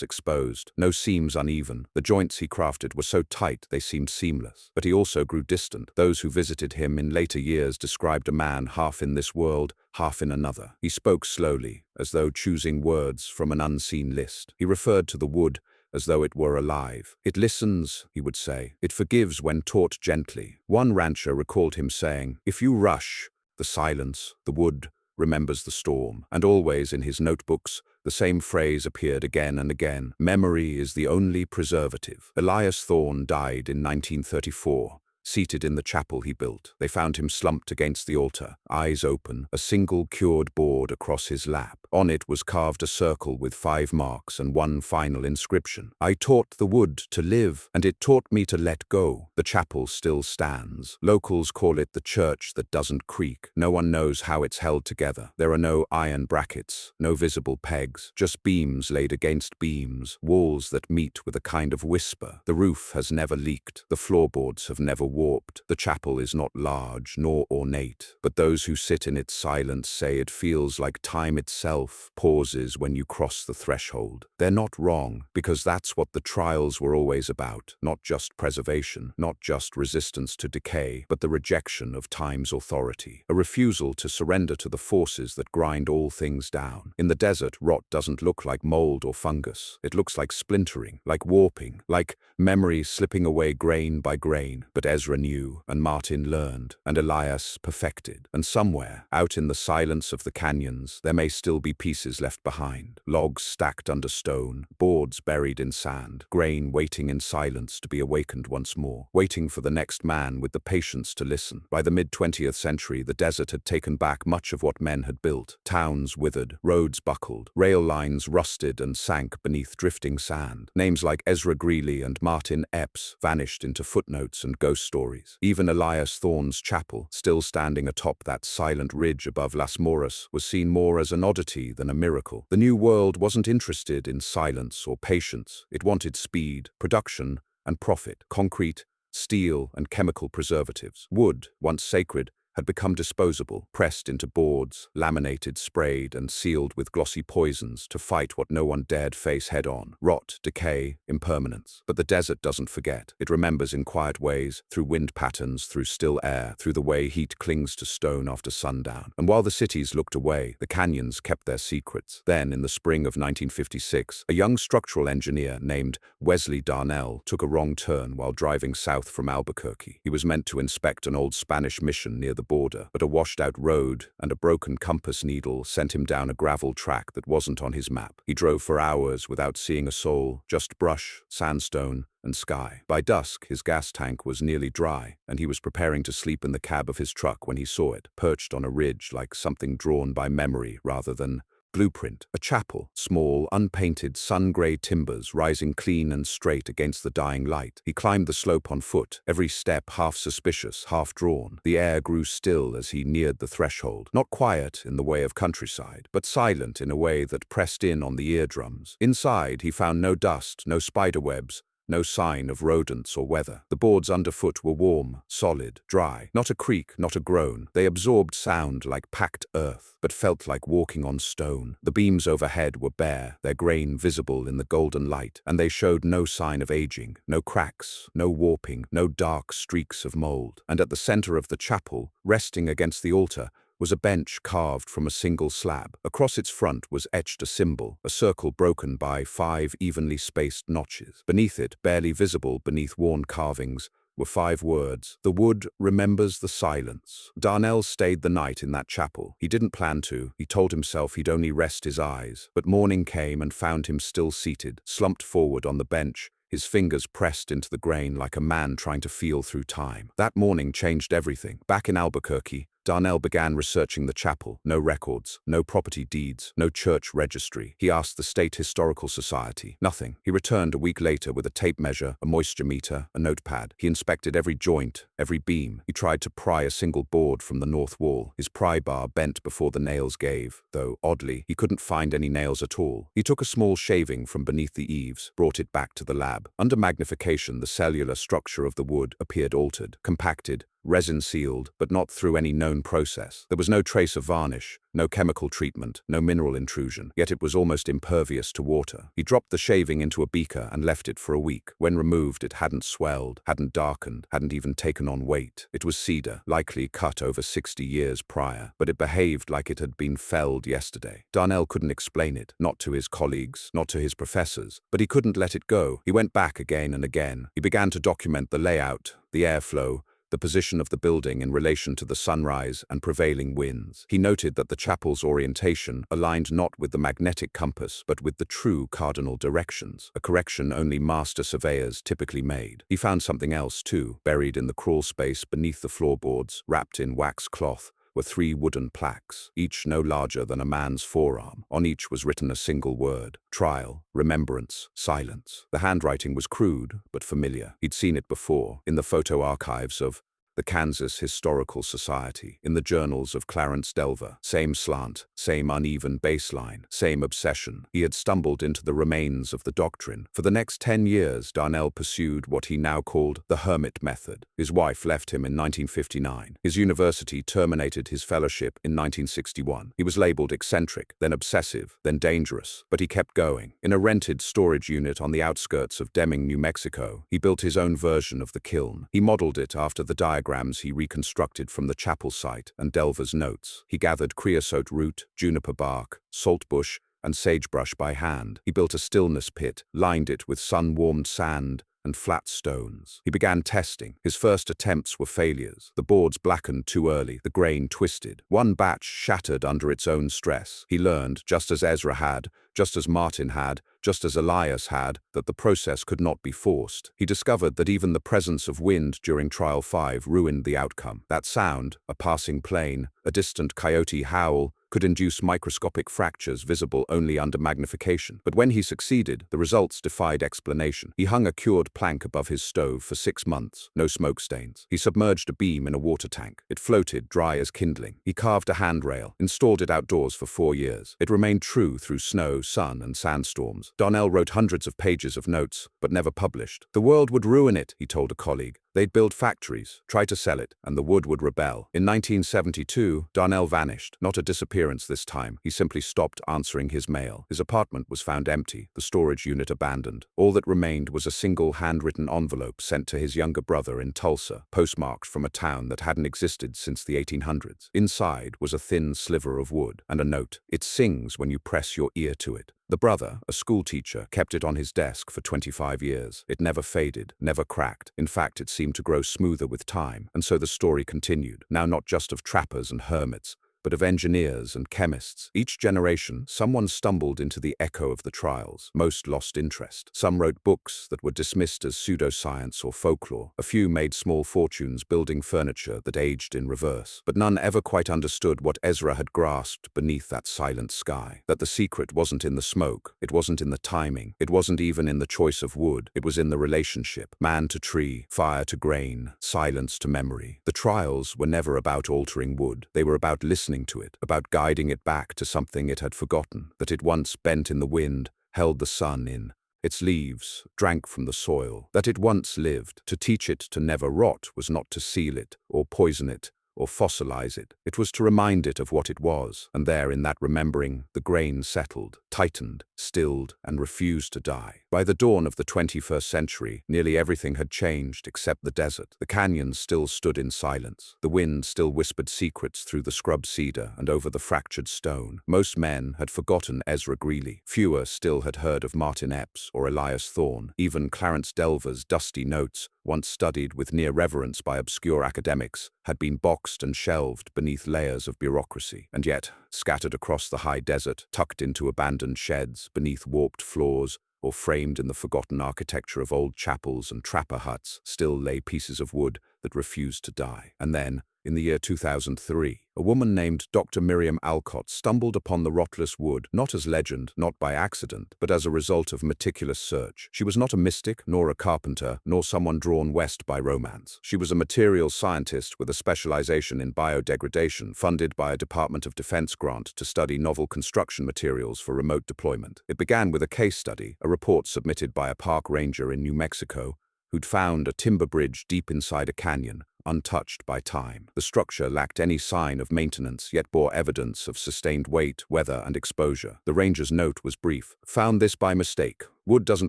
Speaker 1: exposed, no seams uneven. The joints he crafted were so tight they seemed seamless. But he also grew distant. Those who visited him in later years described a man half in this world, half in another. He spoke slowly, as though choosing words from an unseen list. He referred to the wood as though it were alive. "It listens," he would say. "It forgives when taught gently." One rancher recalled him saying, "If you rush, the silence, the wood, remembers the storm." And always in his notebooks, the same phrase appeared again and again: "Memory is the only preservative." Elias Thorne died in 1934. Seated in the chapel he built. They found him slumped against the altar, eyes open, a single cured board across his lap. On it was carved a circle with 5 marks and one final inscription: "I taught the wood to live, and it taught me to let go." The chapel still stands. Locals call it the church that doesn't creak. No one knows how it's held together. There are no iron brackets, no visible pegs, just beams laid against beams, walls that meet with a kind of whisper. The roof has never leaked. The floorboards have never warped. The chapel is not large nor ornate, but those who sit in its silence say it feels like time itself pauses when you cross the threshold. They're not wrong, because that's what the trials were always about. Not just preservation, not just resistance to decay, but the rejection of time's authority. A refusal to surrender to the forces that grind all things down. In the desert, rot doesn't look like mold or fungus. It looks like splintering, like warping, like memory slipping away grain by grain. But Ezra knew, and Martin learned, and Elias perfected. And somewhere, out in the silence of the canyons, there may still be pieces left behind. Logs stacked under stone, boards buried in sand, grain waiting in silence to be awakened once more, waiting for the next man with the patience to listen. By the mid-20th century, the desert had taken back much of what men had built. Towns withered, roads buckled, rail lines rusted and sank beneath drifting sand. Names like Ezra Greeley and Martin Epps vanished into footnotes and ghost stories. Even Elias Thorne's chapel, still standing atop that silent ridge above Las Moras, was seen more as an oddity than a miracle. The New World wasn't interested in silence or patience. It wanted speed, production, and profit. Concrete, steel, and chemical preservatives. Wood, once sacred, had become disposable, pressed into boards, laminated, sprayed, and sealed with glossy poisons to fight what no one dared face head-on: rot, decay, impermanence. But the desert doesn't forget. It remembers in quiet ways, through wind patterns, through still air, through the way heat clings to stone after sundown. And while the cities looked away, the canyons kept their secrets. Then, in the spring of 1956, a young structural engineer named Wesley Darnell took a wrong turn while driving south from Albuquerque. He was meant to inspect an old Spanish mission near the border, but a washed-out road and a broken compass needle sent him down a gravel track that wasn't on his map. He drove for hours without seeing a soul, just brush, sandstone, and sky. By dusk, his gas tank was nearly dry, and he was preparing to sleep in the cab of his truck when he saw it, perched on a ridge like something drawn by memory rather than blueprint. A chapel, small, unpainted, sun-gray timbers rising clean and straight against the dying light. He climbed the slope on foot, every step half suspicious, half drawn. The air grew still as he neared the threshold, not quiet in the way of countryside, but silent in a way that pressed in on the eardrums. Inside, he found no dust, no spiderwebs, no sign of rodents or weather. The boards underfoot were warm, solid, dry. Not a creak, not a groan. They absorbed sound like packed earth, but felt like walking on stone. The beams overhead were bare, their grain visible in the golden light, and they showed no sign of aging, no cracks, no warping, no dark streaks of mold. And at the center of the chapel, resting against the altar, was a bench carved from a single slab. Across its front was etched a symbol, a circle broken by 5 evenly spaced notches. Beneath it, barely visible beneath worn carvings, were 5 words: "The wood remembers the silence." Darnell stayed the night in that chapel. He didn't plan to. He told himself he'd only rest his eyes. But morning came and found him still seated, slumped forward on the bench, his fingers pressed into the grain like a man trying to feel through time. That morning changed everything. Back in Albuquerque, Darnell began researching the chapel. No records, no property deeds, no church registry. He asked the State Historical Society. Nothing. He returned a week later with a tape measure, a moisture meter, a notepad. He inspected every joint, every beam. He tried to pry a single board from the north wall. His pry bar bent before the nails gave, though, oddly, he couldn't find any nails at all. He took a small shaving from beneath the eaves, brought it back to the lab. Under magnification, the cellular structure of the wood appeared altered, compacted, resin-sealed, but not through any known process. There was no trace of varnish, no chemical treatment, no mineral intrusion, yet it was almost impervious to water. He dropped the shaving into a beaker and left it for a week. When removed, it hadn't swelled, hadn't darkened, hadn't even taken on weight. It was cedar, likely cut over 60 years prior, but it behaved like it had been felled yesterday. Darnell couldn't explain it, not to his colleagues, not to his professors, but he couldn't let it go. He went back again and again. He began to document the layout, the airflow, the position of the building in relation to the sunrise and prevailing winds. He noted that the chapel's orientation aligned not with the magnetic compass, but with the true cardinal directions, a correction only master surveyors typically made. He found something else, too. Buried in the crawl space beneath the floorboards, wrapped in wax cloth, were 3 wooden plaques, each no larger than a man's forearm. On each was written a single word: trial, remembrance, silence. The handwriting was crude, but familiar. He'd seen it before, in the photo archives of the Kansas Historical Society, in the journals of Clarence Delver. Same slant, same uneven baseline, same obsession. He had stumbled into the remains of the doctrine. For the next 10 years, Darnell pursued what he now called the Hermit method. His wife left him in 1959. His university terminated his fellowship in 1961. He was labeled eccentric, then obsessive, then dangerous, but he kept going. In a rented storage unit on the outskirts of Deming, New Mexico, he built his own version of the kiln. He modeled it after the diagrams he reconstructed from the chapel site and Delver's notes. He gathered creosote root, juniper bark, saltbush, and sagebrush by hand. He built a stillness pit, lined it with sun-warmed sand and flat stones. He began testing. His first attempts were failures. The boards blackened too early, the grain twisted. One batch shattered under its own stress. He learned, just as Ezra had, just as Martin had, just as Elias had, that the process could not be forced. He discovered that even the presence of wind during Trial 5 ruined the outcome. That sound, a passing plane, a distant coyote howl, could induce microscopic fractures visible only under magnification. But when he succeeded, the results defied explanation. He hung a cured plank above his stove for 6 months, no smoke stains. He submerged a beam in a water tank. It floated, dry as kindling. He carved a handrail, installed it outdoors for 4 years. It remained true through snow, sun, and sandstorms. Darnell wrote hundreds of pages of notes, but never published. The world would ruin it, he told a colleague. They'd build factories, try to sell it, and the wood would rebel. In 1972, Darnell vanished. Not a disappearance this time. He simply stopped answering his mail. His apartment was found empty, the storage unit abandoned. All that remained was a single handwritten envelope sent to his younger brother in Tulsa, postmarked from a town that hadn't existed since the 1800s. Inside was a thin sliver of wood and a note. "It sings when you press your ear to it." The brother, a schoolteacher, kept it on his desk for 25 years. It never faded, never cracked. In fact, it seemed to grow smoother with time. And so the story continued, now not just of trappers and hermits, but of engineers and chemists. Each generation, someone stumbled into the echo of the trials. Most lost interest. Some wrote books that were dismissed as pseudoscience or folklore. A few made small fortunes building furniture that aged in reverse. But none ever quite understood what Ezra had grasped beneath that silent sky. That the secret wasn't in the smoke, it wasn't in the timing, it wasn't even in the choice of wood, it was in the relationship. Man to tree, fire to grain, silence to memory. The trials were never about altering wood. They were about listening to it, about guiding it back to something it had forgotten, that it once bent in the wind, held the sun in its leaves, drank from the soil, that it once lived. To teach it to never rot was not to seal it, or poison it, or fossilize it. It was to remind it of what it was, and there in that remembering, the grain settled, tightened, stilled, and refused to die. By the dawn of the 21st century, nearly everything had changed except the desert. The canyons still stood in silence. The wind still whispered secrets through the scrub cedar and over the fractured stone. Most men had forgotten Ezra Greeley. Fewer still had heard of Martin Epps or Elias Thorne. Even Clarence Delver's dusty notes, once studied with near reverence by obscure academics, had been boxed and shelved beneath layers of bureaucracy. And yet, scattered across the high desert, tucked into abandoned sheds, beneath warped floors, or framed in the forgotten architecture of old chapels and trapper huts, still lay pieces of wood that refused to die. And then, in the year 2003, a woman named Dr. Miriam Alcott stumbled upon the rotless wood, not as legend, not by accident, but as a result of meticulous search. She was not a mystic, nor a carpenter, nor someone drawn west by romance. She was a materials scientist with a specialization in biodegradation, funded by a Department of Defense grant to study novel construction materials for remote deployment. It began with a case study, a report submitted by a park ranger in New Mexico, who'd found a timber bridge deep inside a canyon, untouched by time. The structure lacked any sign of maintenance, yet bore evidence of sustained weight, weather, and exposure. The ranger's note was brief. "Found this by mistake. Wood doesn't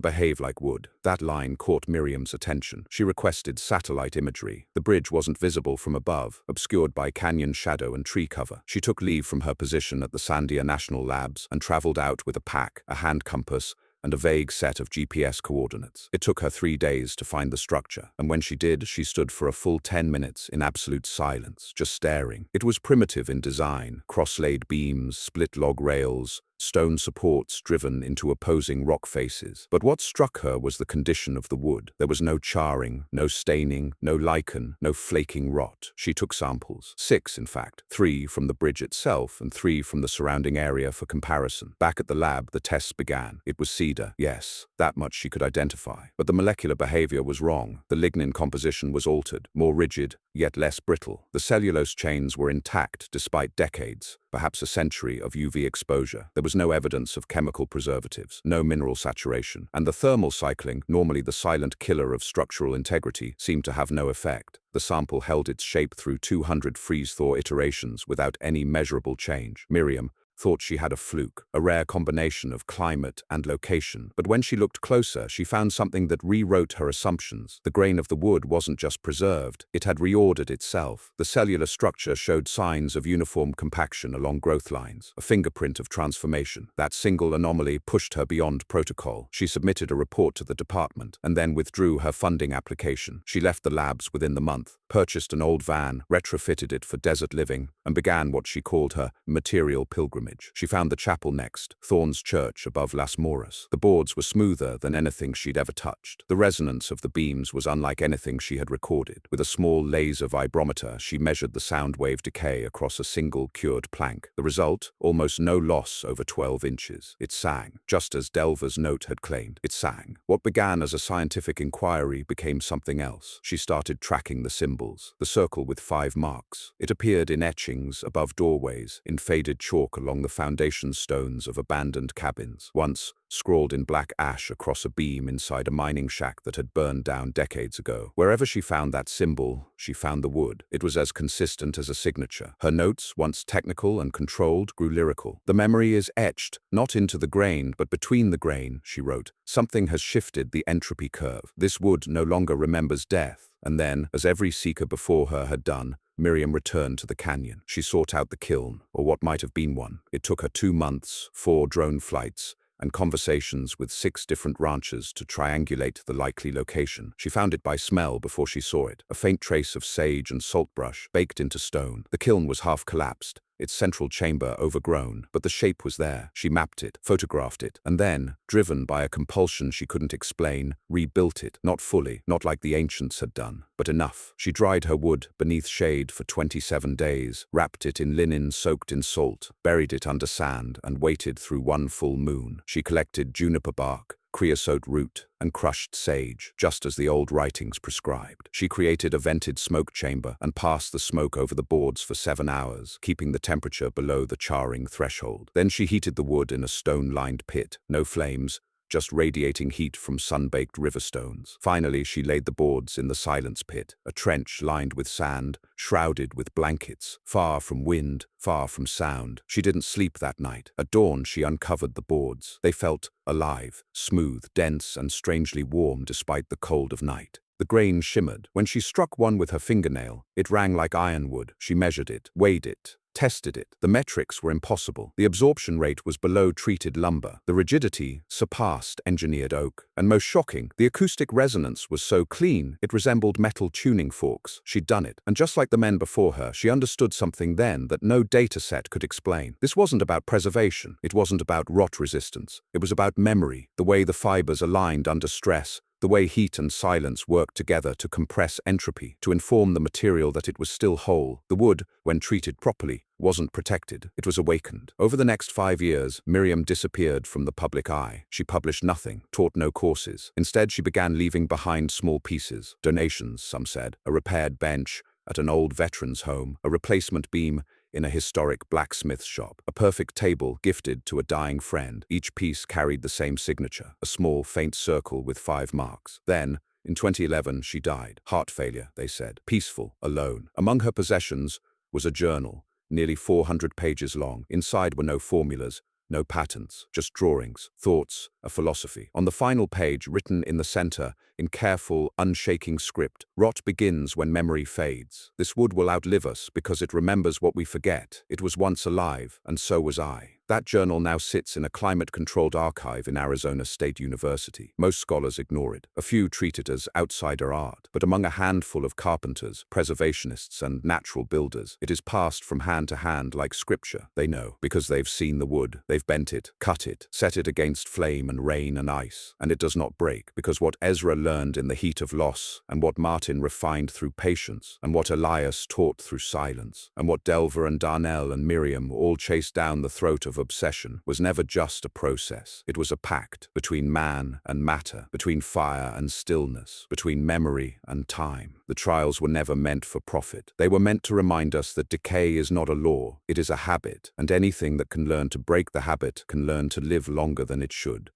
Speaker 1: behave like wood." That line caught Miriam's attention. She requested satellite imagery. The bridge wasn't visible from above, obscured by canyon shadow and tree cover. She took leave from her position at the Sandia National Labs and traveled out with a pack, a hand compass, and a vague set of GPS coordinates. It took her 3 days to find the structure, and when she did, she stood for a full 10 minutes in absolute silence, just staring. It was primitive in design, cross-laid beams, split log rails, stone supports driven into opposing rock faces. But what struck her was the condition of the wood. There was no charring, no staining, no lichen, no flaking rot. She took samples, 6 in fact, 3 from the bridge itself and 3 from the surrounding area for comparison. Back at the lab, the tests began. It was cedar, yes, that much she could identify. But the molecular behavior was wrong. The lignin composition was altered, more rigid, yet less brittle. The cellulose chains were intact despite decades, perhaps a century of UV exposure. There was no evidence of chemical preservatives, no mineral saturation, and the thermal cycling, normally the silent killer of structural integrity, seemed to have no effect. The sample held its shape through 200 freeze-thaw iterations without any measurable change. Miriam thought she had a fluke, a rare combination of climate and location. But when she looked closer, she found something that rewrote her assumptions. The grain of the wood wasn't just preserved, it had reordered itself. The cellular structure showed signs of uniform compaction along growth lines, a fingerprint of transformation. That single anomaly pushed her beyond protocol. She submitted a report to the department, and then withdrew her funding application. She left the labs within the month, purchased an old van, retrofitted it for desert living, and began what she called her material pilgrimage. She found the chapel next, Thorne's Church above Las Moras. The boards were smoother than anything she'd ever touched. The resonance of the beams was unlike anything she had recorded. With a small laser vibrometer, she measured the sound wave decay across a single cured plank. The result? Almost no loss over 12 inches. It sang, just as Delver's note had claimed. It sang. What began as a scientific inquiry became something else. She started tracking the symbols, the circle with 5 marks. It appeared in etchings above doorways, in faded chalk along along the foundation stones of abandoned cabins, once scrawled in black ash across a beam inside a mining shack that had burned down decades ago. Wherever she found that symbol, she found the wood. It was as consistent as a signature. Her notes, once technical and controlled, grew lyrical. "The memory is etched, not into the grain, but between the grain," she wrote. "Something has shifted the entropy curve. This wood no longer remembers death." And then, as every seeker before her had done, Miriam returned to the canyon. She sought out the kiln, or what might have been one. It took her 2 months, 4 drone flights, and conversations with 6 different ranchers to triangulate the likely location. She found it by smell before she saw it, a faint trace of sage and saltbrush baked into stone. The kiln was half collapsed, its central chamber overgrown, but the shape was there. She mapped it, photographed it, and then, driven by a compulsion she couldn't explain, rebuilt it, not fully, not like the ancients had done, but enough. She dried her wood beneath shade for 27 days, wrapped it in linen soaked in salt, buried it under sand, and waited through one full moon. She collected juniper bark, creosote root, and crushed sage, just as the old writings prescribed. She created a vented smoke chamber and passed the smoke over the boards for 7 hours, keeping the temperature below the charring threshold. Then she heated the wood in a stone-lined pit, no flames, just radiating heat from sun-baked river stones. Finally, she laid the boards in the silence pit, a trench lined with sand, shrouded with blankets, far from wind, far from sound. She didn't sleep that night. At dawn, she uncovered the boards. They felt alive, smooth, dense, and strangely warm despite the cold of night. The grain shimmered. When she struck one with her fingernail, it rang like ironwood. She measured it, weighed it, tested it. The metrics were impossible. The absorption rate was below treated lumber. The rigidity surpassed engineered oak. And most shocking, the acoustic resonance was so clean, it resembled metal tuning forks. She'd done it. And just like the men before her, she understood something then that no data set could explain. This wasn't about preservation. It wasn't about rot resistance. It was about memory, the way the fibers aligned under stress, the way heat and silence worked together to compress entropy, to inform the material that it was still whole. The wood, when treated properly, wasn't protected. It was awakened. Over the next 5 years, Miriam disappeared from the public eye. She published nothing, taught no courses. Instead, she began leaving behind small pieces. Donations, some said, a repaired bench at an old veterans' home, a replacement beam in a historic blacksmith's shop, a perfect table gifted to a dying friend. Each piece carried the same signature, a small, faint circle with 5 marks. Then, in 2011, she died. Heart failure, they said. Peaceful, alone. Among her possessions was a journal, nearly 400 pages long. Inside were no formulas, no patents, just drawings, thoughts, a philosophy. On the final page, written in the center, in careful, unshaking script, "Rot begins when memory fades. This wood will outlive us because it remembers what we forget. It was once alive, and so was I." That journal now sits in a climate-controlled archive in Arizona State University. Most scholars ignore it. A few treat it as outsider art. But among a handful of carpenters, preservationists, and natural builders, it is passed from hand to hand like scripture. They know, because they've seen the wood. They've bent it, cut it, set it against flame and rain and ice. And it does not break, because what Ezra learned in the heat of loss, and what Martin refined through patience, and what Elias taught through silence, and what Delver and Darnell and Miriam all chased down the throat of obsession, was never just a process. It was a pact between man and matter, between fire and stillness, between memory and time. The trials were never meant for profit. They were meant to remind us that decay is not a law, it is a habit, and anything that can learn to break the habit can learn to live longer than it should.